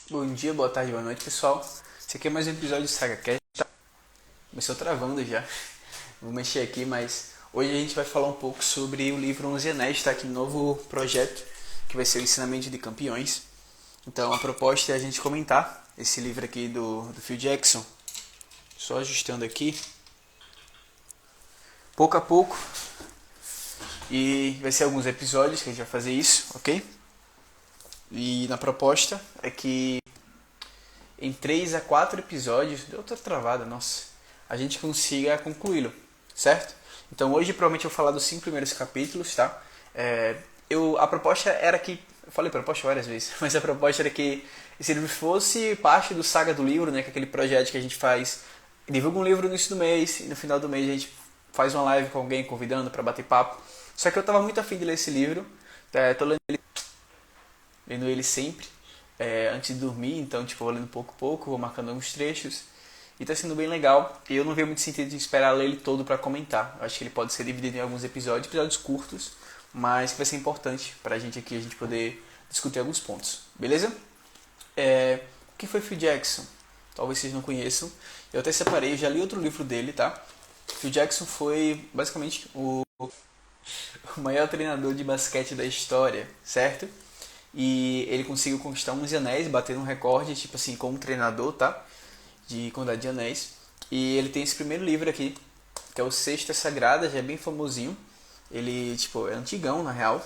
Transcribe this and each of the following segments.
Bom dia, boa tarde, boa noite, pessoal. Esse aqui é mais um episódio do SagaCast. Começou travando já. Vou mexer aqui, mas hoje a gente vai falar um pouco sobre o livro Onze Anéis, tá? Aqui no novo projeto, que vai ser o Ensinamento de Campeões. Então a proposta é a gente comentar esse livro aqui do Phil Jackson. Só ajustando aqui. Pouco a pouco. E vai ser alguns episódios que a gente vai fazer isso, ok? E na proposta é que em 3 a 4 episódios, deu outra travada, nossa, a gente consiga concluí-lo, certo? Então hoje provavelmente eu vou falar dos 5 primeiros capítulos, tá? A proposta era que, eu falei proposta várias vezes, mas a proposta era que esse livro fosse parte do Saga do Livro, né? Que é aquele projeto que a gente faz, divulga um livro no início do mês, e no final do mês a gente faz uma live com alguém convidando para bater papo. Só que eu tava muito afim de ler esse livro, tô lendo ele sempre, antes de dormir, então tipo, vou lendo pouco a pouco, vou marcando alguns trechos, e tá sendo bem legal, e eu não vejo muito sentido de esperar ler ele todo para comentar. Eu acho que ele pode ser dividido em alguns episódios curtos, mas que vai ser importante pra gente aqui, a gente poder discutir alguns pontos, beleza? O que foi Phil Jackson? Talvez vocês não conheçam, eu até separei, eu já li outro livro dele, tá? Phil Jackson foi basicamente o maior treinador de basquete da história, certo? E ele conseguiu conquistar 11 anéis, bater um recorde, tipo assim, como treinador, tá? De quantidade de anéis. E ele tem esse primeiro livro aqui, que é o Cestas Sagradas, já é bem famosinho. Ele, tipo, é antigão, na real.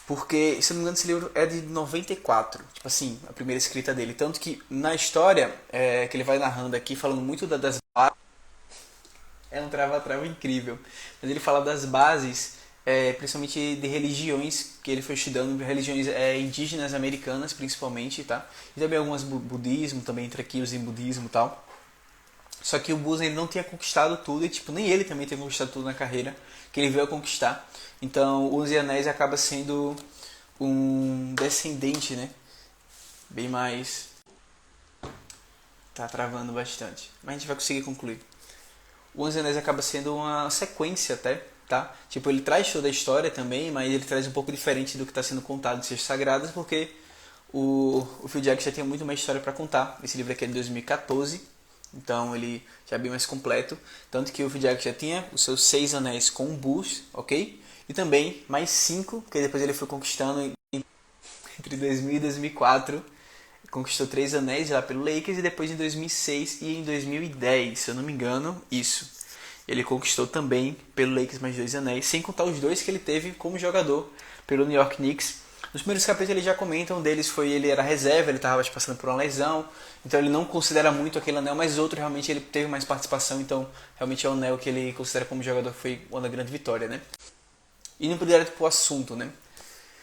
Porque, se eu não me engano, esse livro é de 94. Tipo assim, a primeira escrita dele. Tanto que, na história, que ele vai narrando aqui, falando muito das bases. É um trava-trava incrível. Mas ele fala das bases, principalmente de religiões que ele foi estudando, religiões indígenas americanas principalmente, tá? E também algumas budismo, também entra aqui os em budismo e tal. Só que o Buda ele não tinha conquistado tudo e tipo, nem ele também tinha conquistado tudo na carreira que ele veio a conquistar. Então, os Anéis acaba sendo um descendente, né? Bem mais... Tá travando bastante. Mas a gente vai conseguir concluir. O Onze Anéis acaba sendo uma sequência até, tá? Tipo, ele traz toda a história também, mas ele traz um pouco diferente do que está sendo contado em Cestas Sagradas, porque o Phil Jackson já tinha muito mais história para contar. Esse livro aqui é de 2014, então ele já é bem mais completo. Tanto que o Phil Jackson já tinha os seus 6 anéis com o Bulls, ok? E também mais 5, que depois ele foi conquistando entre 2000 e 2004. Conquistou 3 anéis lá pelo Lakers e depois em 2006 e em 2010, se eu não me engano, isso. Ele conquistou também pelo Lakers mais 2 anéis, sem contar os 2 que ele teve como jogador pelo New York Knicks. Nos primeiros capítulos eles já comentam, um deles foi ele era reserva, ele estava passando por uma lesão, então ele não considera muito aquele anel, mas outro realmente ele teve mais participação, então realmente é o anel que ele considera como jogador, foi uma grande vitória, né? E não direto pro assunto, né?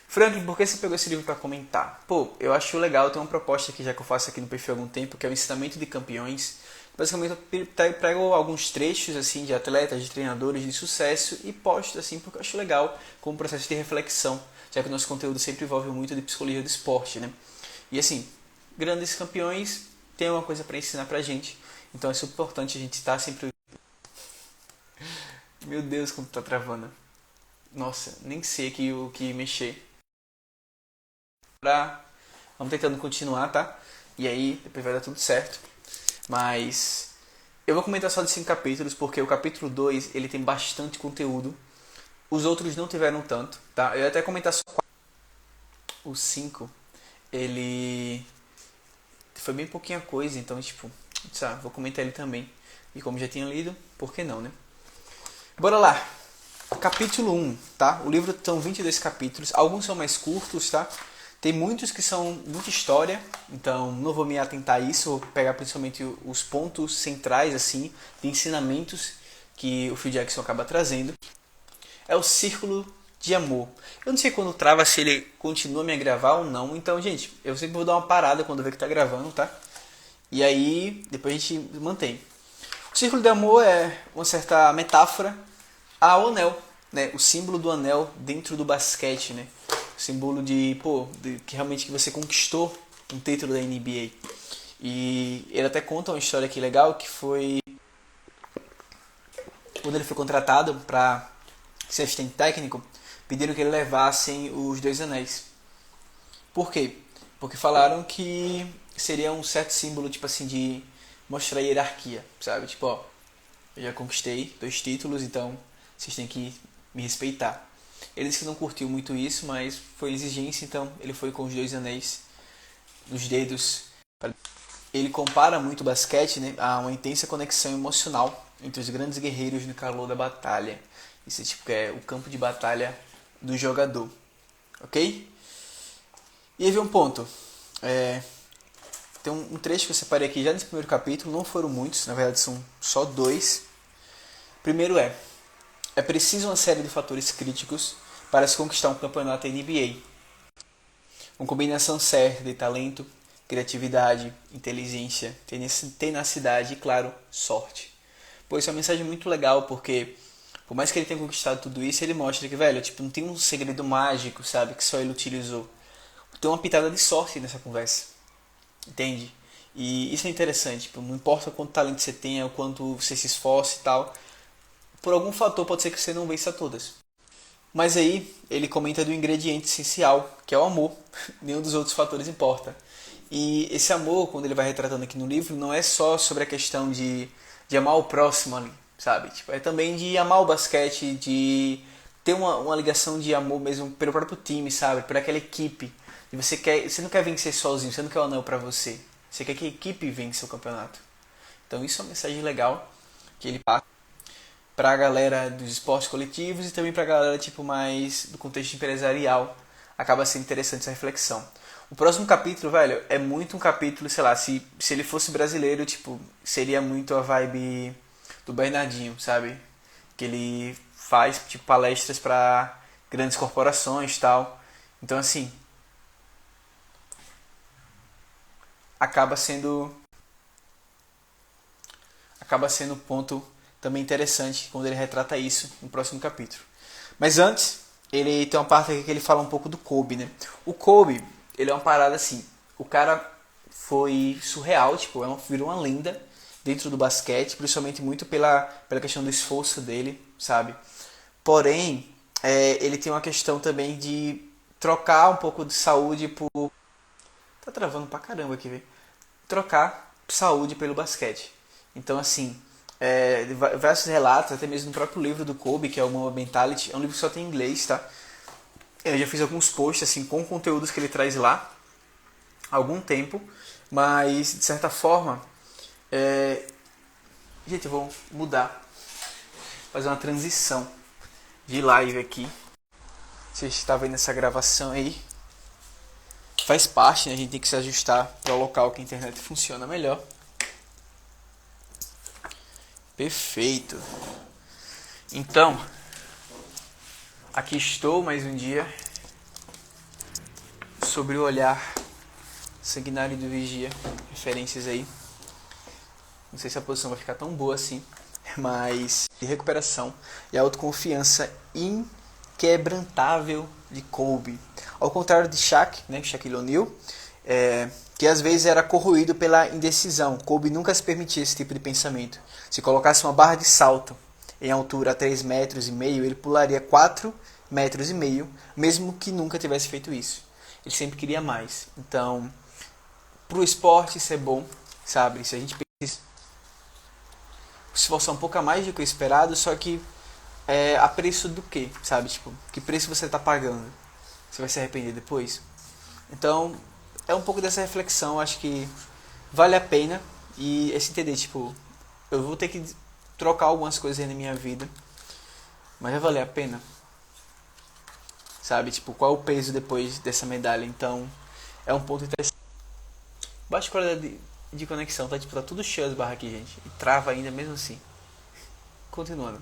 Franklin, por que você pegou esse livro para comentar? Pô, eu acho legal, tem uma proposta aqui já que eu faço aqui no perfil há algum tempo, que é o Ensinamento de Campeões. Basicamente eu pego alguns trechos assim de atletas, de treinadores de sucesso e posto assim porque eu acho legal como processo de reflexão, já que o nosso conteúdo sempre envolve muito de psicologia do esporte, né? E assim, grandes campeões têm uma coisa para ensinar pra gente. Então é super importante a gente estar sempre... Meu Deus, como tá travando. Nossa, nem sei aqui o que mexer. Vamos tentando continuar, tá? E aí depois vai dar tudo certo. Mas eu vou comentar só de 5 capítulos, porque o capítulo 2 ele tem bastante conteúdo. Os outros não tiveram tanto, tá? Eu ia até comentar só o 5. Ele foi bem pouquinha coisa, então tipo, sabe, vou comentar ele também. E como já tinha lido, por que não, né? Bora lá. Capítulo 1, tá? O livro são 22 capítulos, alguns são mais curtos, tá? Tem muitos que são muita história, então não vou me atentar a isso, vou pegar principalmente os pontos centrais assim, de ensinamentos que o Phil Jackson acaba trazendo. É o Círculo de Amor. Eu não sei quando trava se ele continua a me gravar ou não, então, gente, eu sempre vou dar uma parada quando ver que tá gravando, tá? E aí, depois a gente mantém. O Círculo de Amor é uma certa metáfora ao anel, né? O símbolo do anel dentro do basquete, né? O símbolo de que realmente que você conquistou um título da NBA. E ele até conta uma história aqui legal, que foi quando ele foi contratado para ser assistente técnico, pediram que ele levassem os 2 anéis. Por quê? Porque falaram que seria um certo símbolo, tipo assim, de mostrar hierarquia, sabe? Tipo, ó, eu já conquistei 2 títulos, então vocês têm que me respeitar. Ele disse que não curtiu muito isso, mas foi exigência, então ele foi com os 2 anéis nos dedos. Ele compara muito o basquete, né, a uma intensa conexão emocional entre os grandes guerreiros no calor da batalha. Isso é tipo é o campo de batalha do jogador, ok? E aí vem um ponto. Tem um trecho que eu separei aqui já nesse primeiro capítulo, não foram muitos, na verdade são só 2. Primeiro é preciso uma série de fatores críticos para se conquistar um campeonato NBA. Uma combinação certa de talento, criatividade, inteligência, tenacidade e, claro, sorte. Pô, isso é uma mensagem muito legal, porque por mais que ele tenha conquistado tudo isso, ele mostra que, velho, tipo, não tem um segredo mágico, sabe, que só ele utilizou. Tem uma pitada de sorte nessa conversa, entende? E isso é interessante, tipo, não importa quanto talento você tenha, o quanto você se esforce e tal, por algum fator pode ser que você não vença todas. Mas aí ele comenta do ingrediente essencial, que é o amor. Nenhum dos outros fatores importa. E esse amor, quando ele vai retratando aqui no livro, não é só sobre a questão de amar o próximo ali, sabe? Tipo, é também de amar o basquete, de ter uma ligação de amor mesmo pelo próprio time, sabe? Por aquela equipe. E você não quer vencer sozinho, você não quer o anel pra você. Você quer que a equipe vença o campeonato. Então isso é uma mensagem legal que ele passa pra galera dos esportes coletivos e também pra galera tipo mais do contexto empresarial. Acaba sendo interessante essa reflexão. O próximo capítulo, velho, é muito um capítulo, sei lá, se ele fosse brasileiro, tipo, seria muito a vibe do Bernardinho, sabe? Que ele faz tipo palestras pra grandes corporações e tal. Então assim, acaba sendo um ponto também interessante quando ele retrata isso no próximo capítulo. Mas antes, ele tem uma parte aqui que ele fala um pouco do Kobe, né? O Kobe, ele é uma parada assim, o cara foi surreal, tipo, virou uma lenda dentro do basquete, principalmente muito pela questão do esforço dele, sabe? Porém, ele tem uma questão também de trocar um pouco de saúde por... Tá travando pra caramba aqui, velho. Trocar saúde pelo basquete. Então, assim, diversos relatos, até mesmo no próprio livro do Kobe, que é o Mamba Mentality, é um livro que só tem em inglês, tá? Eu já fiz alguns posts assim, com conteúdos que ele traz lá há algum tempo, mas de certa forma, gente, eu vou mudar, fazer uma transição de live aqui. Você está vendo essa gravação aí? Faz parte, né? A gente tem que se ajustar para o local que a internet funciona melhor. Perfeito. Então, aqui estou mais um dia sobre o olhar sanguinário do vigia. Referências aí. Não sei se a posição vai ficar tão boa assim, mas de recuperação e autoconfiança inquebrantável de Kobe. Ao contrário de Shaq, né, Shaquille O'Neal, que às vezes era corroído pela indecisão. Kobe nunca se permitia esse tipo de pensamento. Se colocasse uma barra de salto em altura a 3,5 metros, ele pularia 4,5 metros, mesmo que nunca tivesse feito isso. Ele sempre queria mais. Então, pro esporte isso é bom, sabe? Se a gente se esforçar um pouco a mais do que o esperado, só que a preço do quê, sabe? Tipo, que preço você está pagando? Você vai se arrepender depois? Então, é um pouco dessa reflexão, acho que vale a pena e esse entender, tipo, eu vou ter que trocar algumas coisas aí na minha vida, mas vai valer a pena? Sabe, tipo, qual é o peso depois dessa medalha? Então, é um ponto interessante. Baixa qualidade de conexão, tá? Tipo, tá tudo cheio as barras aqui, gente. E trava ainda mesmo assim. Continuando.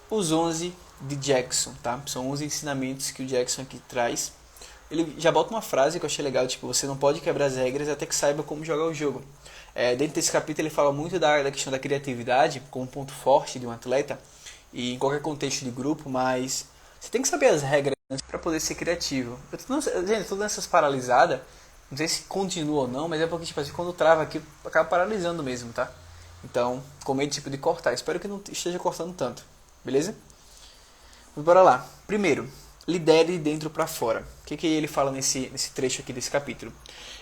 Os 11 de Jackson, tá? São 11 ensinamentos que o Jackson aqui traz. Ele já bota uma frase que eu achei legal, tipo, você não pode quebrar as regras até que saiba como jogar o jogo. Dentro desse capítulo ele fala muito da questão da criatividade como um ponto forte de um atleta e em qualquer contexto de grupo, mas você tem que saber as regras para poder ser criativo. Gente, eu tô dando essas paralisadas, não sei se continua ou não, mas é porque tipo assim, quando trava aqui acaba paralisando mesmo, tá? Então, com medo tipo de cortar, espero que não esteja cortando tanto, beleza? Mas bora lá. Primeiro, lidere de dentro para fora. O que ele fala nesse trecho aqui desse capítulo?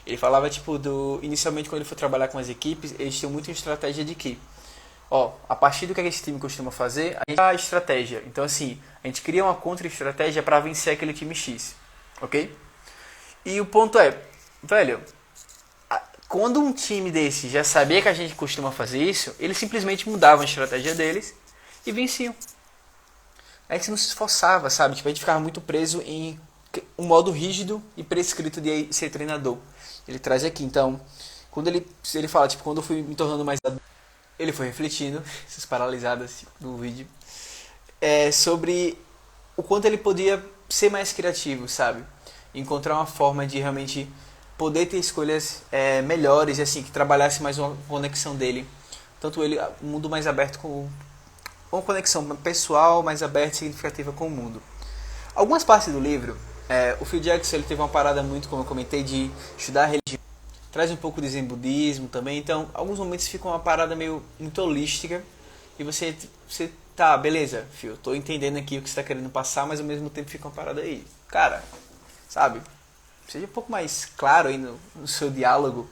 Ele falava, tipo, inicialmente quando ele foi trabalhar com as equipes, eles tinham muita estratégia de que, a partir do que esse time costuma fazer, a gente dá a estratégia. Então, assim, a gente cria uma contra-estratégia para vencer aquele time X, ok? E o ponto é, velho, quando um time desse já sabia que a gente costuma fazer isso, eles simplesmente mudavam a estratégia deles e venciam. A gente não se esforçava, sabe? Tipo, a gente ficava muito preso em um modo rígido e prescrito de ser treinador. Ele traz aqui, então, quando ele fala, tipo, quando eu fui me tornando mais adulto, ele foi refletindo, essas paralisadas do vídeo, sobre o quanto ele podia ser mais criativo, sabe? Encontrar uma forma de realmente poder ter escolhas melhores, assim, que trabalhasse mais uma conexão dele. Tanto ele, um mundo mais aberto com uma conexão pessoal mais aberta e significativa com o mundo. Algumas partes do livro, o Phil Jackson ele teve uma parada muito, como eu comentei, de estudar a religião. Traz um pouco de zen budismo também, então alguns momentos fica uma parada meio muito holística e você tá, beleza, Phil, tô entendendo aqui o que você tá querendo passar, mas ao mesmo tempo fica uma parada aí. Cara, sabe, seja um pouco mais claro aí no seu diálogo.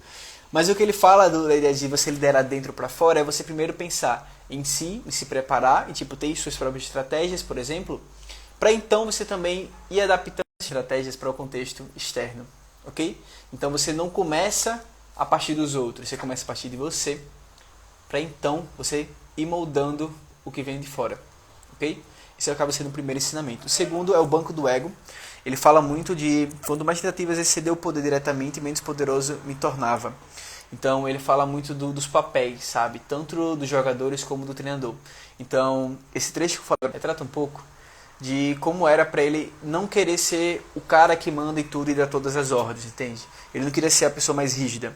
Mas o que ele fala da ideia de você liderar dentro para fora é você primeiro pensar em si, em se preparar, e tipo, ter suas próprias estratégias, por exemplo, para então você também ir adaptando as estratégias para o contexto externo, ok? Então você não começa a partir dos outros, você começa a partir de você, para então você ir moldando o que vem de fora, ok? Isso acaba sendo o primeiro ensinamento. O segundo é o banco do ego. Ele fala muito de quanto mais tentativas exceder o poder diretamente, menos poderoso me tornava. Então ele fala muito dos papéis, sabe? Tanto dos jogadores como do treinador. Então esse trecho que eu falei trata um pouco de como era para ele não querer ser o cara que manda em tudo e dá todas as ordens, entende? Ele não queria ser a pessoa mais rígida.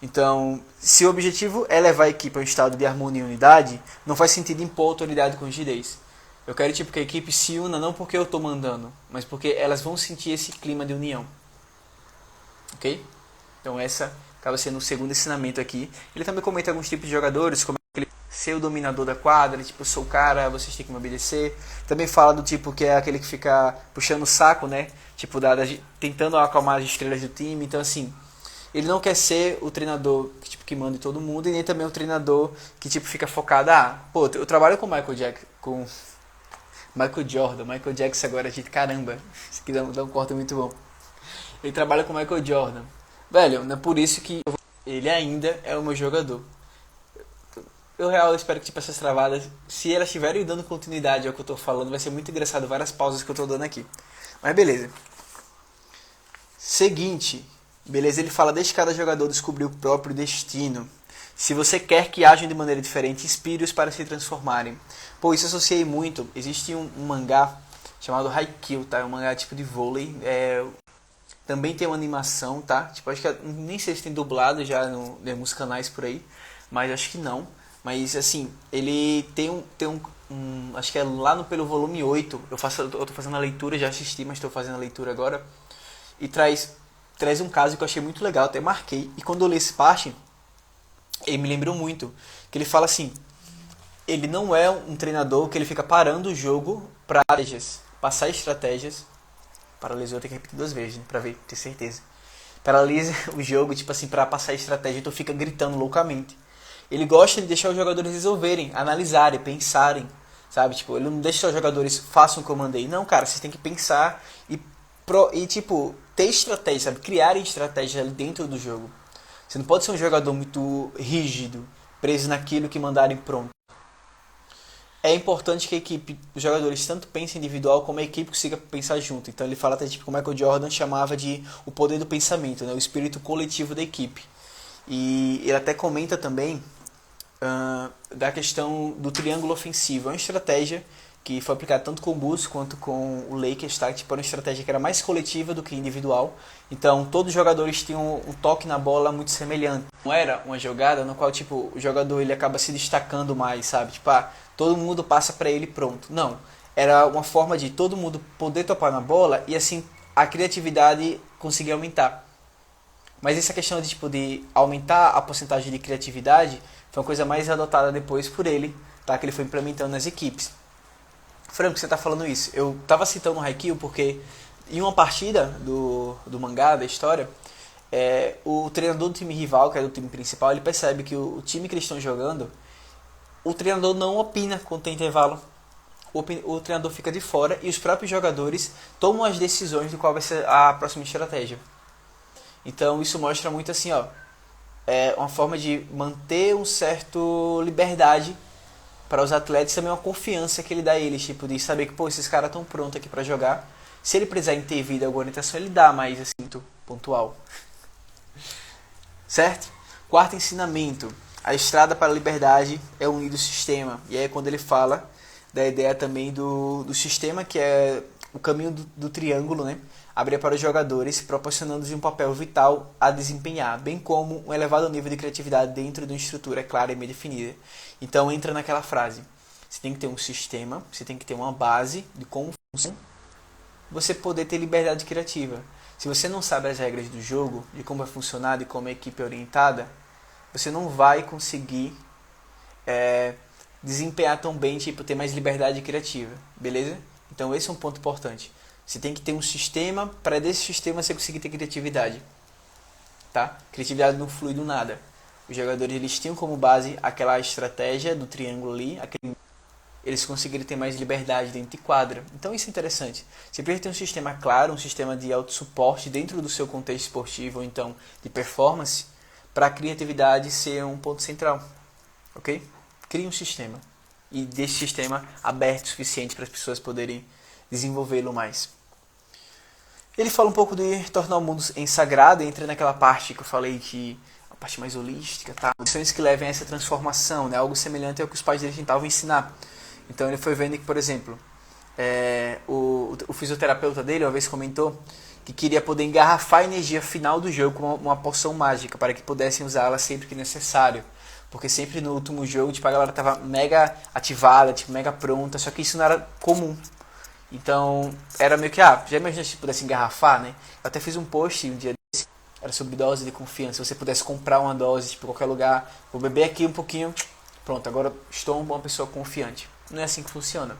Então, se o objetivo é levar a equipe a um estado de harmonia e unidade, não faz sentido impor autoridade com rigidez. Eu quero tipo que a equipe se una não porque eu estou mandando, mas porque elas vão sentir esse clima de união. Ok? Então essa acaba sendo o segundo ensinamento aqui. Ele também comenta alguns tipos de jogadores, como aquele ser o dominador da quadra, tipo, eu sou o cara, vocês têm que me obedecer. Também fala do tipo que é aquele que fica puxando o saco, né? Tipo, tentando acalmar as estrelas do time. Então assim, ele não quer ser o treinador que manda em todo mundo, e nem também o treinador que tipo fica focado, eu trabalho com o Michael Jordan. Michael Jackson agora, gente, caramba, isso aqui dá um corte muito bom. Ele trabalha com o Michael Jordan. Velho, não é por isso que ele ainda é o meu jogador. Eu real espero que tipo, essas travadas, se elas estiverem dando continuidade ao que eu tô falando, vai ser muito engraçado várias pausas que eu tô dando aqui. Mas beleza. Seguinte, beleza, ele fala, deixe cada jogador descobrir o próprio destino. Se você quer que ajam de maneira diferente, inspire-os para se transformarem. Pô, isso eu associei muito. Existe um mangá chamado Haikyuu, tá? É um mangá tipo de vôlei. Também tem uma animação, tá? Tipo, acho que nem sei se tem dublado já em alguns canais por aí, mas acho que não. Mas assim, ele tem um acho que é lá pelo volume 8. Eu tô fazendo a leitura, já assisti, mas estou fazendo a leitura agora. E traz um caso que eu achei muito legal, até marquei. E quando eu li esse parte, ele me lembrou muito. Que ele fala assim, ele não é um treinador que ele fica parando o jogo para passar estratégias. Paralisou, eu tenho que repetir 2 vezes, né, pra ver, ter certeza. Paralisa o jogo, tipo assim, pra passar estratégia, então fica gritando loucamente. Ele gosta de deixar os jogadores resolverem, analisarem, pensarem, sabe? Tipo, ele não deixa os jogadores façam o que eu mandei. Não, cara, vocês têm que pensar e tipo, ter estratégia, sabe? Criarem estratégia ali dentro do jogo. Você não pode ser um jogador muito rígido, preso naquilo que mandarem pronto. É importante que a equipe, os jogadores tanto pensem individual como a equipe consiga pensar junto. Então ele fala até tipo que o Michael Jordan chamava de o poder do pensamento, né? O espírito coletivo da equipe. E ele até comenta também da questão do triângulo ofensivo. É uma estratégia que foi aplicada tanto com o Bulls quanto com o Lakers, tá? Tipo, era uma estratégia que era mais coletiva do que individual. Então todos os jogadores tinham um toque na bola muito semelhante. Não era uma jogada no qual tipo, o jogador ele acaba se destacando mais, sabe? Tipo, todo mundo passa para ele pronto. Não. Era uma forma de todo mundo poder topar na bola e assim a criatividade conseguir aumentar. Mas essa questão de, tipo, de aumentar a porcentagem de criatividade foi uma coisa mais adotada depois por ele, tá? Que ele foi implementando nas equipes. Franco, você tá falando isso. Eu tava citando o Haikyuu porque em uma partida do mangá, da história, o treinador do time rival, que é do time principal, ele percebe que o time que eles estão jogando, o treinador não opina quando tem intervalo. O treinador fica de fora e os próprios jogadores tomam as decisões de qual vai ser a próxima estratégia. Então isso mostra muito assim, ó, uma forma de manter um certo liberdade para os atletas, também uma confiança que ele dá a eles, tipo, de saber que, pô, esses caras estão prontos aqui para jogar. Se ele precisar intervir de alguma orientação, ele dá mais, assim, pontual. Certo? Quarto ensinamento. A estrada para a liberdade é unir o sistema. E aí é quando ele fala da ideia também do sistema, que é o caminho do triângulo, né? Abrir para os jogadores, proporcionando-lhes um papel vital a desempenhar, bem como um elevado nível de criatividade dentro de uma estrutura clara e bem definida. Então entra naquela frase. Você tem que ter um sistema, você tem que ter uma base de como funciona, você poder ter liberdade criativa. Se você não sabe as regras do jogo, de como vai funcionar, de como a equipe é orientada, você não vai conseguir desempenhar tão bem, tipo, ter mais liberdade criativa, beleza? Então esse é um ponto importante. Você tem que ter um sistema, para desse sistema você conseguir ter criatividade, tá? Criatividade não flui do nada. Os jogadores eles tinham como base aquela estratégia do triângulo ali, eles conseguiram ter mais liberdade dentro de quadra. Então isso é interessante. Você precisa ter um sistema claro, um sistema de autossuporte dentro do seu contexto esportivo, ou então de performance, para a criatividade ser um ponto central. Ok? Crie um sistema. E deixe o sistema aberto o suficiente para as pessoas poderem desenvolvê-lo mais. Ele fala um pouco de tornar o mundo em sagrado, entra naquela parte que eu falei de a parte mais holística, tá? Condições que levem a essa transformação, né? Algo semelhante ao que os pais dele tentavam ensinar. Então ele foi vendo que, por exemplo, o fisioterapeuta dele uma vez comentou que queria poder engarrafar a energia final do jogo com uma poção mágica, para que pudessem usá-la sempre que necessário. Porque sempre no último jogo, tipo, a galera tava mega ativada, tipo, mega pronta, só que isso não era comum. Então, era meio que, já imagina se pudesse engarrafar, né? Eu até fiz um post um dia desse, era sobre dose de confiança. Se você pudesse comprar uma dose, tipo, em qualquer lugar, vou beber aqui um pouquinho, pronto, agora estou uma pessoa confiante. Não é assim que funciona,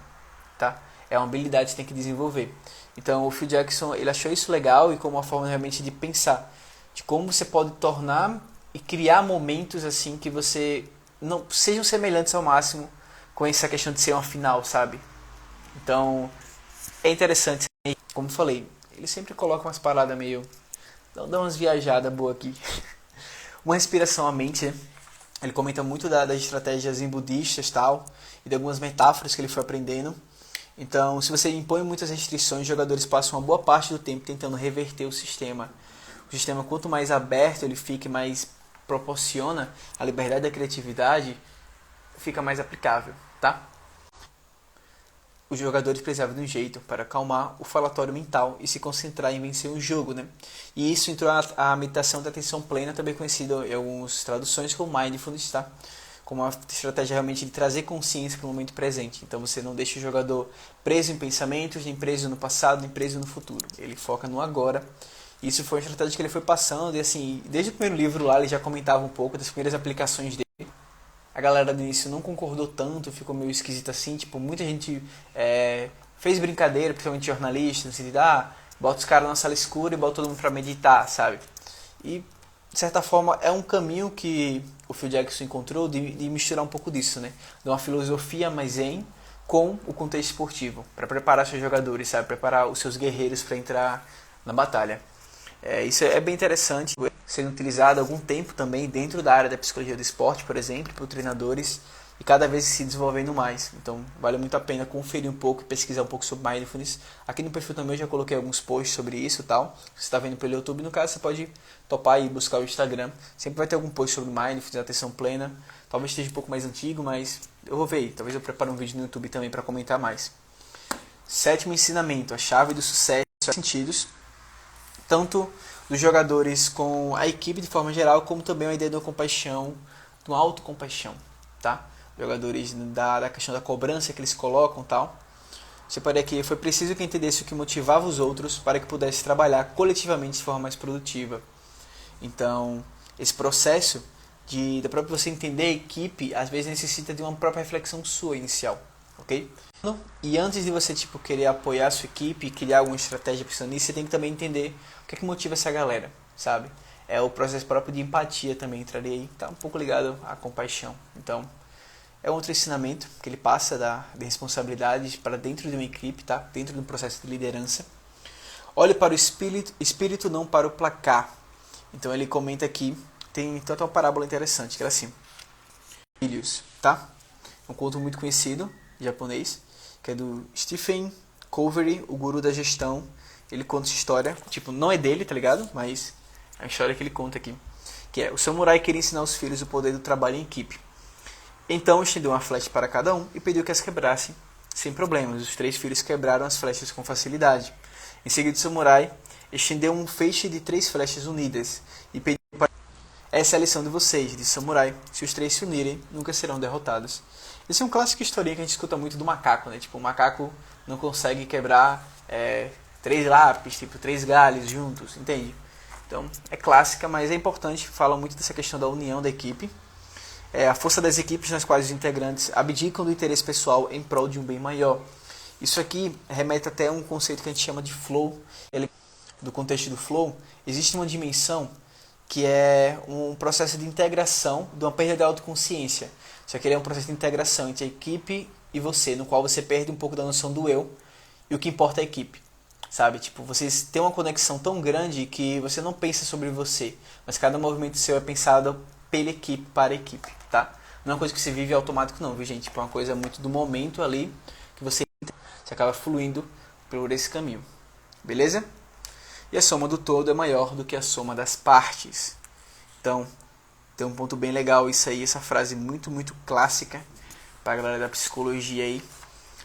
tá? É uma habilidade que você tem que desenvolver. Então, o Phil Jackson, ele achou isso legal e como uma forma realmente de pensar, de como você pode tornar e criar momentos assim que você não sejam semelhantes ao máximo com essa questão de ser uma final, sabe? Então, é interessante, como eu falei, ele sempre coloca umas paradas meio... dá umas viajadas boas aqui. Uma respiração à mente, né? Ele comenta muito das estratégias zen budistas tal, e de algumas metáforas que ele foi aprendendo. Então, se você impõe muitas restrições, os jogadores passam uma boa parte do tempo tentando reverter o sistema. O sistema, quanto mais aberto ele fica, mais proporciona a liberdade da criatividade, fica mais aplicável, tá? Os jogadores precisavam de um jeito para acalmar o falatório mental e se concentrar em vencer um jogo, né? E isso entrou a meditação da atenção plena, também conhecida em algumas traduções como mindfulness, tá? Como uma estratégia realmente de trazer consciência para o momento presente. Então você não deixa o jogador preso em pensamentos, nem preso no passado, nem preso no futuro. Ele foca no agora. Isso foi uma estratégia que ele foi passando e assim, desde o primeiro livro lá ele já comentava um pouco das primeiras aplicações dele. A galera do início não concordou tanto, ficou meio esquisito assim, tipo, muita gente fez brincadeira, principalmente jornalistas, no sentido de, bota os caras na sala escura e bota todo mundo pra meditar, sabe? E, de certa forma, é um caminho que o Phil Jackson encontrou de misturar um pouco disso, né? De uma filosofia mais zen com o contexto esportivo, para preparar seus jogadores, sabe? Preparar os seus guerreiros para entrar na batalha. Isso é bem interessante, sendo utilizado há algum tempo também dentro da área da psicologia do esporte, por exemplo, por treinadores, e cada vez se desenvolvendo mais. Então vale muito a pena conferir um pouco e pesquisar um pouco sobre mindfulness. Aqui no perfil também eu já coloquei alguns posts sobre isso e tal. Se você está vendo pelo YouTube, no caso, você pode topar e buscar o Instagram. Sempre vai ter algum post sobre mindfulness, atenção plena. Talvez esteja um pouco mais antigo, mas eu vou ver aí. Talvez eu prepare um vídeo no YouTube também para comentar mais. Sétimo ensinamento, a chave do sucesso em sentidos. Tanto dos jogadores com a equipe de forma geral, como também a ideia da compaixão, de uma autocompaixão, tá? Jogadores da questão da cobrança que eles colocam tal. Você pode aqui, foi preciso que entendesse o que motivava os outros para que pudesse trabalhar coletivamente de forma mais produtiva. Então, esse processo da própria você entender a equipe, às vezes necessita de uma própria reflexão sua inicial. ok? E antes de você tipo querer apoiar a sua equipe, criar alguma estratégia pensando nisso, você tem que também entender o que é que motiva essa galera, sabe? É o processo próprio de empatia também entraria aí, tá um pouco ligado à compaixão. Então, é outro ensinamento que ele passa de responsabilidades para dentro de uma equipe, tá? Dentro de um processo de liderança. Olhe para o espírito, não para o placar. Então ele comenta aqui, tem tanta uma parábola interessante, que era assim. Filhos, tá? Um conto muito conhecido, japonês, que é do Stephen Covey, o guru da gestão. Ele conta essa história, tipo, não é dele, tá ligado? Mas é a história que ele conta aqui. Que é, o samurai queria ensinar os filhos o poder do trabalho em equipe. Então estendeu uma flecha para cada um e pediu que as quebrassem sem problemas. Os 3 filhos quebraram as flechas com facilidade. Em seguida, o samurai estendeu um feixe de 3 flechas unidas e pediu para... Essa é a lição de vocês, disse o samurai. Se os 3 se unirem, nunca serão derrotados. Esse é um clássico historinha que a gente escuta muito do macaco, né? Tipo, o macaco não consegue quebrar 3 lápis, tipo, 3 galhos juntos, entende? Então, é clássica, mas é importante, fala muito dessa questão da união da equipe. A força das equipes nas quais os integrantes abdicam do interesse pessoal em prol de um bem maior. Isso aqui remete até a um conceito que a gente chama de flow. Do contexto do flow, existe uma dimensão que é um processo de integração de uma perda de autoconsciência. Só que ele é um processo de integração entre a equipe e você, no qual você perde um pouco da noção do eu e o que importa é a equipe. Sabe? Tipo, vocês têm uma conexão tão grande que você não pensa sobre você, mas cada movimento seu é pensado pela equipe, para a equipe, tá? Não é uma coisa que você vive automático não, viu gente? Tipo, é uma coisa muito do momento ali que você acaba fluindo por esse caminho. Beleza? E a soma do todo é maior do que a soma das partes. Então, tem um ponto bem legal isso aí, essa frase muito, muito clássica para a galera da psicologia aí,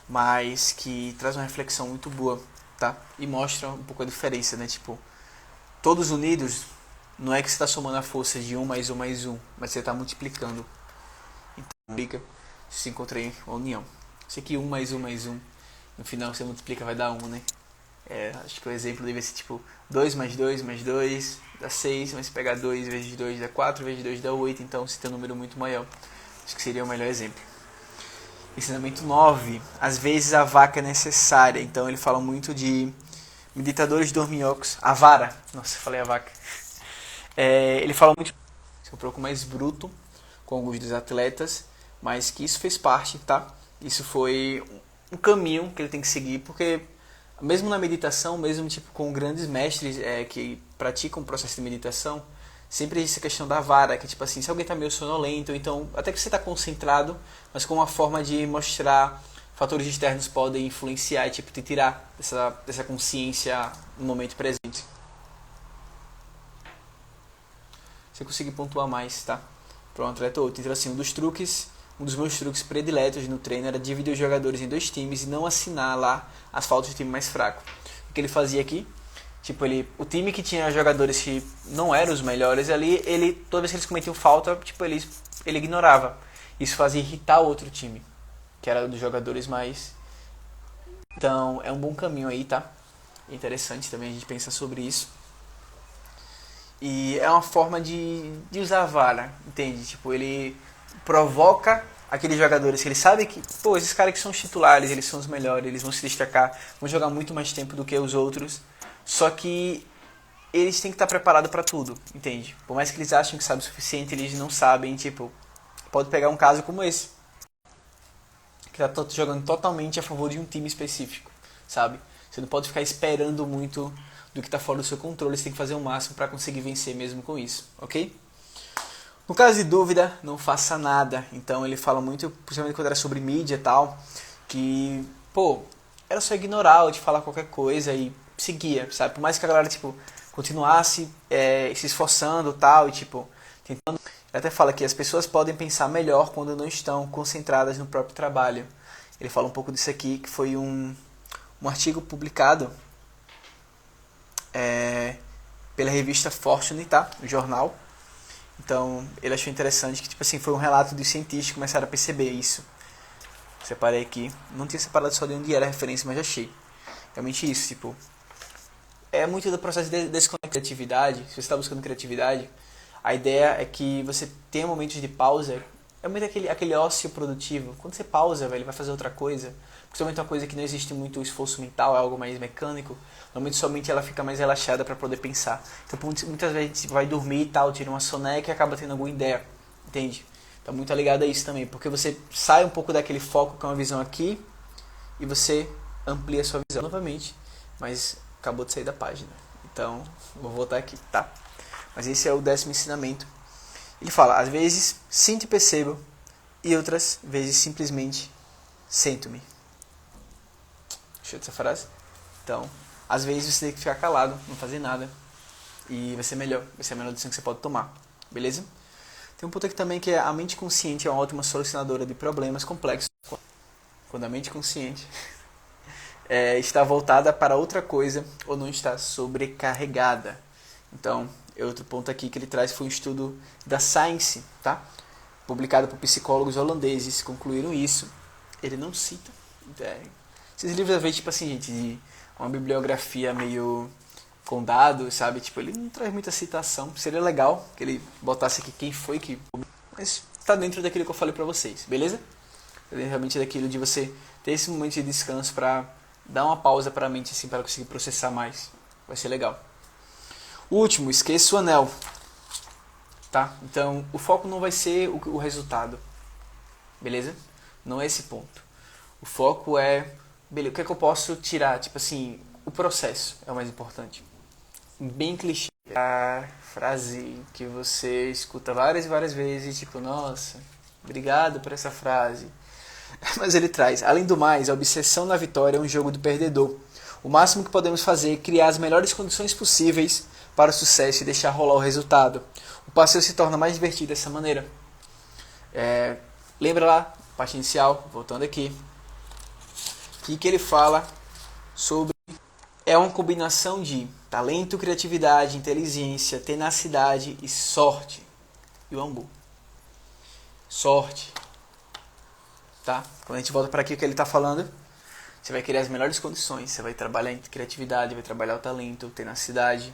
mas que traz uma reflexão muito boa, tá? E mostra um pouco a diferença, né? Tipo, todos unidos, não é que você está somando a força de 1 mais 1 mais 1, mas você está multiplicando. Então, fica se encontra em uma união. Isso aqui 1 mais 1 mais 1, no final você multiplica vai dar 1, né? Acho que o exemplo deve ser tipo 2 mais 2 mais 2 dá 6, mas se pegar 2 vezes 2 dá 4, vezes 2 dá 8, então se tem um número muito maior. Acho que seria o melhor exemplo. Ensinamento 9. Às vezes a vaca é necessária. Então ele fala muito de meditadores dorminhocos. A vara. Nossa, falei a vaca. Ele fala muito um pouco mais bruto com alguns dos atletas, mas que isso fez parte, tá? Isso foi um caminho que ele tem que seguir, porque mesmo na meditação, mesmo tipo com grandes mestres que praticam o processo de meditação, sempre existe a questão da vara, que tipo assim, se alguém está meio sonolento, então até que você está concentrado, mas com uma forma de mostrar fatores externos podem influenciar e tipo te tirar dessa consciência no momento presente. Você conseguir pontuar mais, tá? Para um atleta ou outro. Então assim, um dos meus truques prediletos no treino era dividir os jogadores em 2 times e não assinar lá as faltas do time mais fraco. O que ele fazia aqui? Tipo, o time que tinha jogadores que não eram os melhores ali, toda vez que eles cometiam falta, tipo, ele ignorava. Isso fazia irritar o outro time, que era dos jogadores mais... Então, é um bom caminho aí, tá? É interessante também a gente pensar sobre isso. E é uma forma de usar a vara, entende? Tipo, ele provoca aqueles jogadores que ele sabe que, pô, esses caras que são os titulares, eles são os melhores, eles vão se destacar, vão jogar muito mais tempo do que os outros. Só que eles têm que estar preparados para tudo, entende? Por mais que eles achem que sabem o suficiente, eles não sabem, tipo, pode pegar um caso como esse, que tá jogando totalmente a favor de um time específico, sabe? Você não pode ficar esperando muito do que está fora do seu controle, você tem que fazer o máximo para conseguir vencer mesmo com isso, ok? No caso de dúvida, não faça nada. Então ele fala muito, principalmente quando era sobre mídia e tal, que, pô, era só ignorar ou de falar qualquer coisa e seguia, sabe? Por mais que a galera, tipo, continuasse se esforçando e tal, e tipo, tentando... Ele até fala que as pessoas podem pensar melhor quando não estão concentradas no próprio trabalho. Ele fala um pouco disso aqui, que foi um artigo publicado pela revista Fortune, tá? O jornal. Então, ele achou interessante que, tipo assim, foi um relato dos cientistas que começaram a perceber isso. Separei aqui. Não tinha separado só de onde era a referência, mas achei. Realmente isso, tipo... É muito do processo de desconectar criatividade. Se você está buscando criatividade, a ideia é que você tenha momentos de pausa É muito aquele ócio produtivo. Quando você pausa, velho, vai fazer outra coisa. Principalmente uma coisa que não existe muito esforço mental, é algo mais mecânico. Normalmente sua mente ela fica mais relaxada para poder pensar. Então muitas vezes a gente vai dormir e tal, tira uma soneca e acaba tendo alguma ideia. Entende? Tá muito ligado a isso também. Porque você sai um pouco daquele foco que é uma visão aqui e você amplia a sua visão novamente. Mas acabou de sair da página. Então, vou voltar aqui, tá? Mas esse é o 10º ensinamento. Ele fala, às vezes sinto e percebo, e outras vezes simplesmente sento-me. Deixa eu essa frase. Então, às vezes você tem que ficar calado, não fazer nada, e vai ser melhor. Vai ser a melhor decisão que você pode tomar. Beleza? Tem um ponto aqui também que é a mente consciente é uma ótima solucionadora de problemas complexos. Quando a mente consciente está voltada para outra coisa ou não está sobrecarregada. Então, outro ponto aqui que ele traz foi um estudo da Science, tá? Publicado por psicólogos holandeses, concluíram isso. Ele não cita. Esses livros, às vezes, tipo assim, gente, de uma bibliografia meio com dados, sabe? Tipo, ele não traz muita citação. Seria legal que ele botasse aqui quem foi que... Mas tá dentro daquilo que eu falei pra vocês, beleza? Tá dentro realmente daquilo de você ter esse momento de descanso pra dar uma pausa pra mente, assim, para conseguir processar mais. Vai ser legal. Último, esqueça o anel. Tá? Então, o foco não vai ser o resultado. Beleza? Não é esse ponto. O foco é... Beleza, o que é que eu posso tirar? Tipo assim, o processo é o mais importante. Bem clichê. A frase que você escuta várias e várias vezes, tipo, nossa, obrigado por essa frase. Mas ele traz, além do mais, a obsessão na vitória é um jogo do perdedor. O máximo que podemos fazer é criar as melhores condições possíveis para o sucesso e deixar rolar o resultado. O passeio se torna mais divertido dessa maneira. Lembra lá, parte inicial, voltando aqui, que ele fala sobre... É uma combinação de talento, criatividade, inteligência, tenacidade e sorte. E o Ambu. Sorte. Tá? Quando a gente volta para aqui o que ele está falando, você vai criar as melhores condições. Você vai trabalhar em criatividade, vai trabalhar o talento, tenacidade.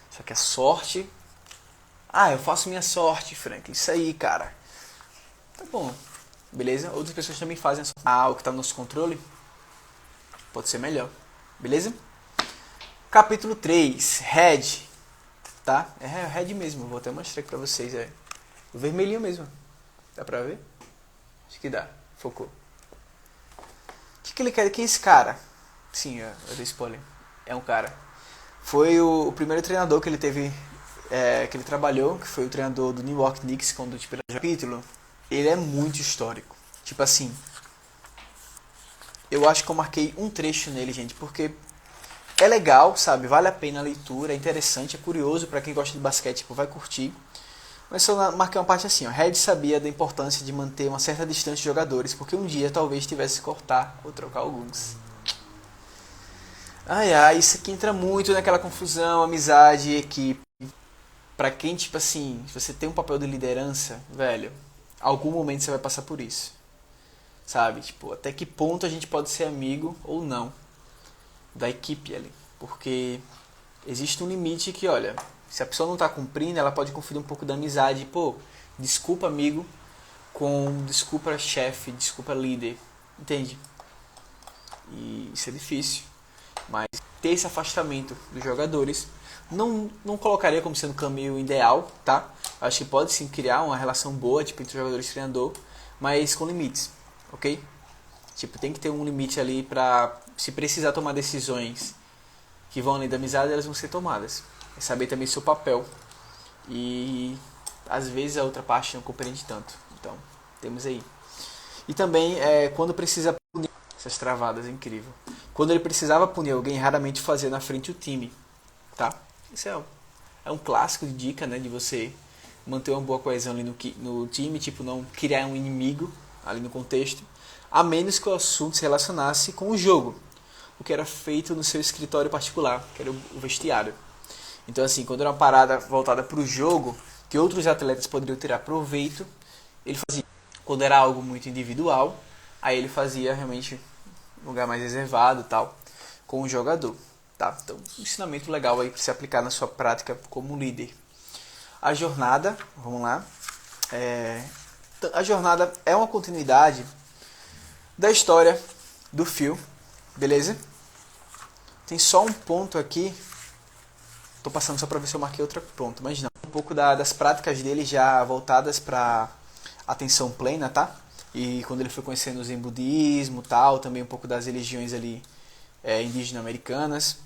Só que a sorte... eu faço minha sorte, Frank. Isso aí, cara. Tá bom. Beleza? Outras pessoas também fazem a sorte. O que está no nosso controle pode ser melhor. Beleza? Capítulo 3. Red. Tá? É Red mesmo. Vou até mostrar aqui pra vocês. O vermelhinho mesmo. Dá pra ver? Acho que dá. Focou. O que ele quer? Quem é esse cara? Sim, eu dei spoiler. É um cara. Foi o primeiro treinador que ele teve, que ele trabalhou, que foi o treinador do New York Knicks, quando tipo, o capítulo. Ele é muito histórico. Tipo assim, eu acho que eu marquei um trecho nele, gente, porque é legal, sabe? Vale a pena a leitura, é interessante, é curioso pra quem gosta de basquete, tipo, vai curtir. Mas só marquei uma parte assim, ó. Red sabia da importância de manter uma certa distância de jogadores, porque um dia talvez tivesse que cortar ou trocar alguns. Isso aqui entra muito naquela confusão, amizade, equipe. Pra quem, tipo assim, se você tem um papel de liderança, velho, algum momento você vai passar por isso. Sabe? Tipo, até que ponto a gente pode ser amigo ou não da equipe ali. Porque existe um limite que, olha, se a pessoa não tá cumprindo, ela pode confundir um pouco da amizade. Pô, desculpa amigo com desculpa chefe, desculpa líder. Entende? E isso é difícil. Mas ter esse afastamento dos jogadores não colocaria como sendo o caminho ideal, tá? Acho que pode sim criar uma relação boa, tipo, entre jogadores e treinador, mas com limites, ok? Tipo, tem que ter um limite ali pra, se precisar tomar decisões que vão além da amizade, elas vão ser tomadas. É saber também seu papel. E às vezes a outra parte não compreende tanto. Então, temos aí. E também, quando precisa punir essas travadas, é incrível. Quando ele precisava punir alguém, raramente fazia na frente o time, tá? Isso é um clássico de dica, né? De você manter uma boa coesão ali no time, tipo, não criar um inimigo ali no contexto, a menos que o assunto se relacionasse com o jogo, o que era feito no seu escritório particular, que era o vestiário. Então, assim, quando era uma parada voltada para o jogo, que outros atletas poderiam tirar proveito, ele fazia. Quando era algo muito individual, aí ele fazia realmente um lugar mais reservado, tal, com o jogador. Tá? Então, um ensinamento legal aí para se aplicar na sua prática como líder. A jornada, vamos lá, A jornada é uma continuidade da história do Phil, beleza? Tem só um ponto aqui. Tô passando só para ver se eu marquei outro ponto, mas não. Um pouco das práticas dele já voltadas para atenção plena, tá? E quando ele foi conhecendo o Zen budismo, tal, também um pouco das religiões ali indígena-americanas,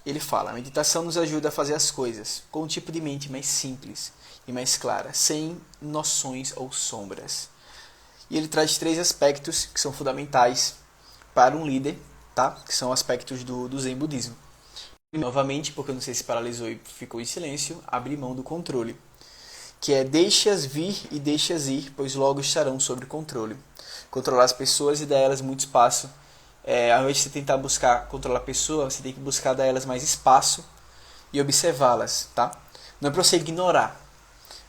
ele fala: a meditação nos ajuda a fazer as coisas com um tipo de mente mais simples e mais clara, sem noções ou sombras. E ele traz 3 aspectos que são fundamentais para um líder, tá? Que são aspectos do Zen budismo. Novamente, porque eu não sei se paralisou e ficou em silêncio, abrir mão do controle, que é deixa-as vir e deixa-as ir, pois logo estarão sob controle. Controlar as pessoas e dar a elas muito espaço. Ao invés de você tentar buscar controlar a pessoa, você tem que buscar dar a elas mais espaço e observá-las, tá? Não é para você ignorar,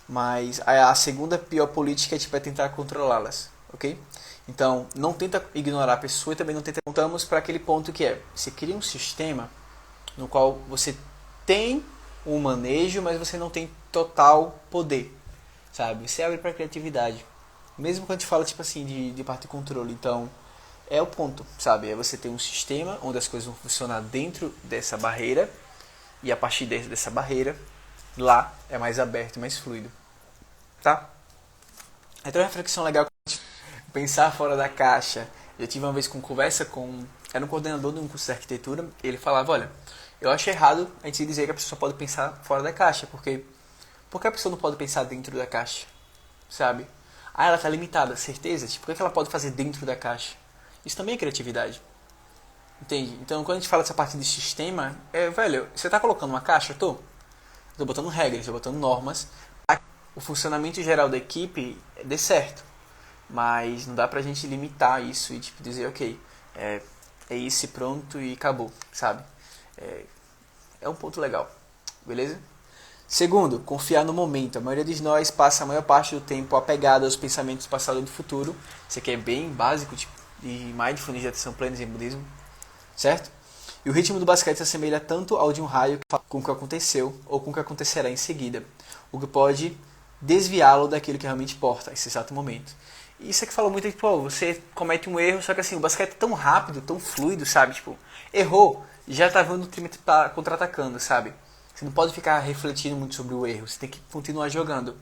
mas a segunda pior política é tentar controlá-las, ok? Então, não tenta ignorar a pessoa e também não tenta... Voltamos para aquele ponto que você cria um sistema no qual você tem um manejo, mas você não tem total poder, sabe? Você abre para a criatividade. Mesmo quando a gente fala, de parte de controle. Então, é o ponto, sabe? É você ter um sistema onde as coisas vão funcionar dentro dessa barreira e a partir dessa barreira, lá é mais aberto e mais fluido, tá? Então, é uma reflexão legal, pensar fora da caixa. Eu tive uma vez conversa com... Era um coordenador de um curso de arquitetura, e ele falava: olha, eu acho errado a gente dizer que a pessoa pode pensar fora da caixa, porque a pessoa não pode pensar dentro da caixa, sabe? Ela está limitada, certeza? Por que ela pode fazer dentro da caixa? Isso também é criatividade, entende? Então, quando a gente fala dessa parte de sistema, velho, você está colocando uma caixa? Eu tô botando regras, estou botando normas, para que o funcionamento geral da equipe dê certo, mas não dá pra gente limitar isso e dizer, ok, é isso e pronto e acabou, sabe? É um ponto legal, beleza? Segundo, confiar no momento. A maioria de nós passa a maior parte do tempo apegado aos pensamentos do passado e do futuro. Isso aqui é bem básico, de mindfulness, de atenção plena e budismo, certo? E o ritmo do basquete se assemelha tanto ao de um raio com o que aconteceu ou com o que acontecerá em seguida, o que pode desviá-lo daquilo que realmente importa, esse exato momento. E isso aqui fala muito, você comete um erro, só que assim, o basquete é tão rápido, tão fluido, sabe? Errou, já tá vendo o time tá contra-atacando, sabe? Você não pode ficar refletindo muito sobre o erro, você tem que continuar jogando.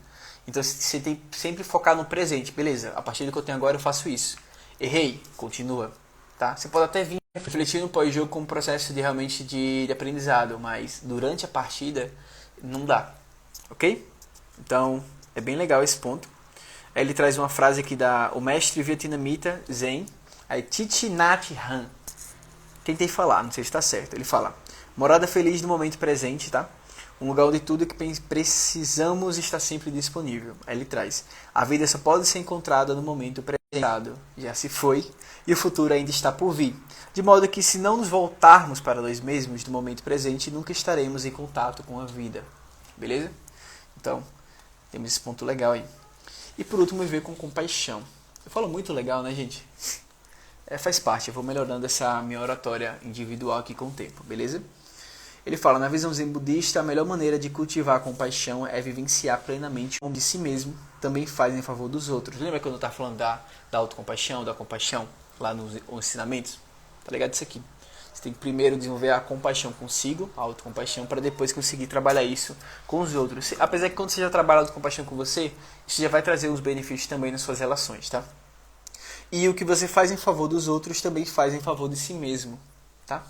Então você tem que sempre focar no presente, beleza, a partir do que eu tenho agora eu faço isso. Errei, continua, tá? Você pode até vir refletir no pós-jogo como um processo realmente de aprendizado, mas durante a partida não dá, ok? Então é bem legal esse ponto. Aí ele traz uma frase aqui o mestre vietnamita Zen, aí Thich Nhat Hanh. Tentei falar, não sei se está certo. Ele fala: morada feliz no momento presente, tá? Um lugar onde tudo que precisamos está sempre disponível. Aí ele traz: a vida só pode ser encontrada no momento presente. Já se foi e o futuro ainda está por vir. De modo que, se não nos voltarmos para nós mesmos no momento presente, nunca estaremos em contato com a vida. Beleza? Então, temos esse ponto legal aí. E por último, viver com compaixão. Eu falo muito legal, né, gente? Faz parte, eu vou melhorando essa minha oratória individual aqui com o tempo, beleza? Ele fala: na visão zen budista, a melhor maneira de cultivar a compaixão é vivenciar plenamente o de si mesmo, também faz em favor dos outros. Lembra quando eu estava falando da autocompaixão, da compaixão, lá nos ensinamentos? Tá ligado isso aqui? Você tem que primeiro desenvolver a compaixão consigo, a autocompaixão, para depois conseguir trabalhar isso com os outros. Apesar que quando você já trabalha a autocompaixão com você, isso já vai trazer os benefícios também nas suas relações, tá? E o que você faz em favor dos outros também faz em favor de si mesmo, tá?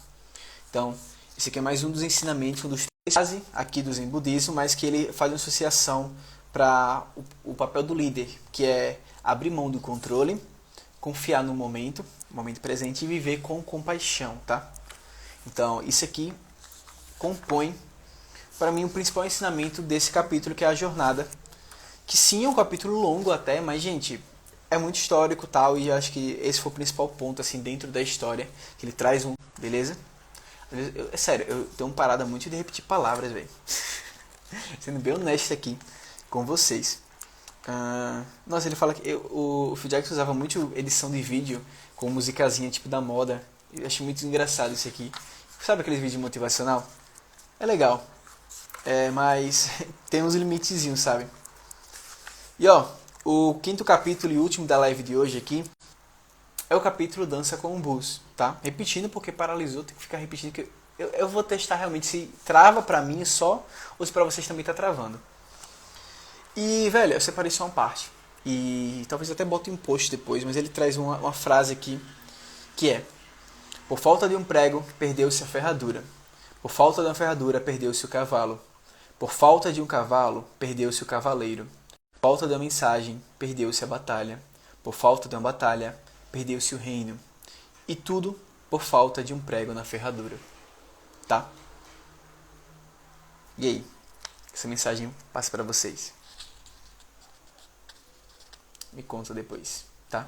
Então, esse aqui é mais um dos ensinamentos, um dos três aqui do Zen Budismo, mas que ele faz uma associação para o papel do líder, que é abrir mão do controle, confiar no momento presente e viver com compaixão, tá? Então, isso aqui compõe, para mim, o principal ensinamento desse capítulo, que é a jornada. Que sim, é um capítulo longo até, mas, gente, é muito histórico e tal, e acho que esse foi o principal ponto, assim, dentro da história, que ele traz beleza? É sério, eu tenho uma parada muito de repetir palavras, velho. Sendo bem honesto aqui com vocês. Nossa, ele fala que o Phil Jackson usava muito edição de vídeo com musicazinha tipo da moda. Eu acho muito engraçado isso aqui. Sabe aqueles vídeos motivacional? É legal. Mas tem uns limitezinhos, sabe? E ó, O quinto capítulo e último da live de hoje aqui é o capítulo Dança com o Bus, tá? Repetindo porque paralisou, tem que ficar repetindo que eu vou testar realmente se trava pra mim só ou se pra vocês também tá travando. E, velho, eu separei só uma parte. E talvez até bote um post depois, mas ele traz uma frase aqui que é: por falta de um prego, perdeu-se a ferradura. Por falta de uma ferradura, perdeu-se o cavalo. Por falta de um cavalo, perdeu-se o cavaleiro. Por falta de uma mensagem, perdeu-se a batalha. Por falta de uma batalha, perdeu-se o reino. E tudo por falta de um prego na ferradura. Tá? E aí? Essa mensagem passa pra vocês. Me conta depois, tá?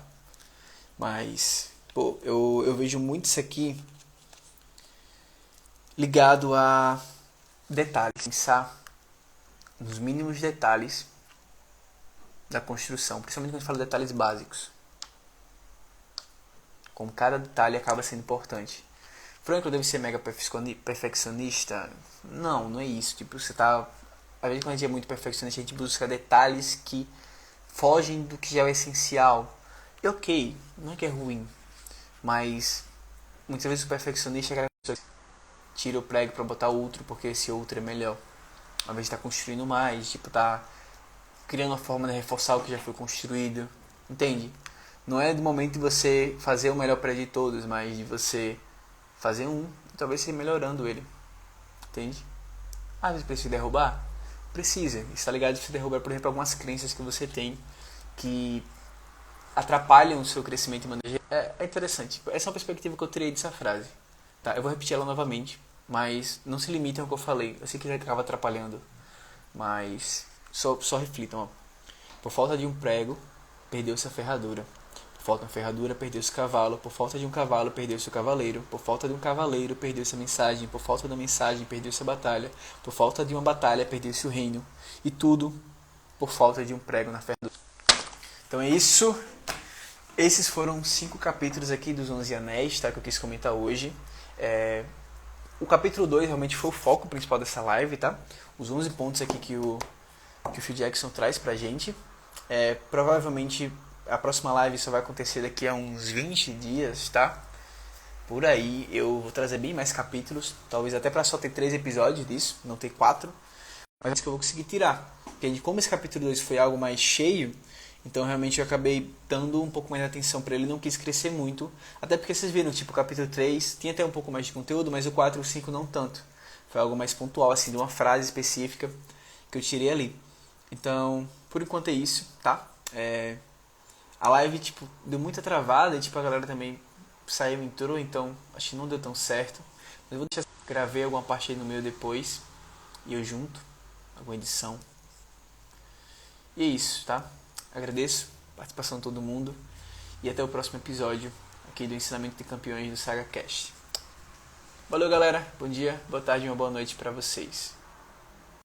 Mas, pô, eu vejo muito isso aqui ligado a detalhes. Pensar nos mínimos detalhes da construção, principalmente quando a gente fala de detalhes básicos. Como cada detalhe acaba sendo importante. Franklin deve ser mega perfeccionista? Não, não é isso. Tipo, você tá... Às vezes quando a gente é muito perfeccionista, a gente busca detalhes que fogem do que já é essencial. E ok, não é que é ruim, mas muitas vezes o perfeccionista é aquela pessoa que tira o prego para botar outro porque esse outro é melhor. Ao invés de estar construindo mais, tipo, tá criando uma forma de reforçar o que já foi construído. Entende? Não é do momento de você fazer o melhor prédio de todos, mas de você fazer um e talvez você melhorando ele. Entende? Às vezes precisa derrubar? Precisa. Está ligado? Você derrubar, por exemplo, algumas crenças que você tem que atrapalham o seu crescimento de maneira... É interessante. Essa é uma perspectiva que eu tirei dessa frase. Tá? Eu vou repetir ela novamente, mas não se limitem ao que eu falei. Eu sei que já acaba atrapalhando, mas só reflitam. Ó. Por falta de um prego, perdeu-se a ferradura. Por falta de uma ferradura, perdeu-se o cavalo. Por falta de um cavalo, perdeu-se o cavaleiro. Por falta de um cavaleiro, perdeu-se a mensagem. Por falta de uma mensagem, perdeu-se a batalha. Por falta de uma batalha, perdeu-se o reino. E tudo por falta de um prego na ferradura. Então é isso. Esses foram 5 capítulos aqui dos 11 Anéis, tá, que eu quis comentar hoje. O capítulo 2 realmente foi o foco principal dessa live, tá? Os 11 pontos aqui que o Phil Jackson traz pra gente. Provavelmente a próxima live só vai acontecer daqui a uns 20 dias, tá? Por aí eu vou trazer bem mais capítulos, talvez até pra só ter 3 episódios disso, não ter 4. Mas acho que eu vou conseguir tirar. Porque como esse capítulo 2 foi algo mais cheio, então realmente eu acabei dando um pouco mais de atenção para ele, não quis crescer muito. Até porque vocês viram, tipo, o capítulo 3 tinha até um pouco mais de conteúdo, mas o 4 e o 5 não tanto. Foi algo mais pontual, assim, de uma frase específica que eu tirei ali. Então, por enquanto é isso, tá? A live, tipo, deu muita travada e, tipo, a galera também saiu e entrou, então acho que não deu tão certo. Mas eu vou deixar, gravei alguma parte aí no meio depois e eu junto, alguma edição. E é isso, tá? Agradeço a participação de todo mundo e até o próximo episódio aqui do Ensinamento de Campeões do SagaCast. Valeu, galera. Bom dia, boa tarde e uma boa noite para vocês.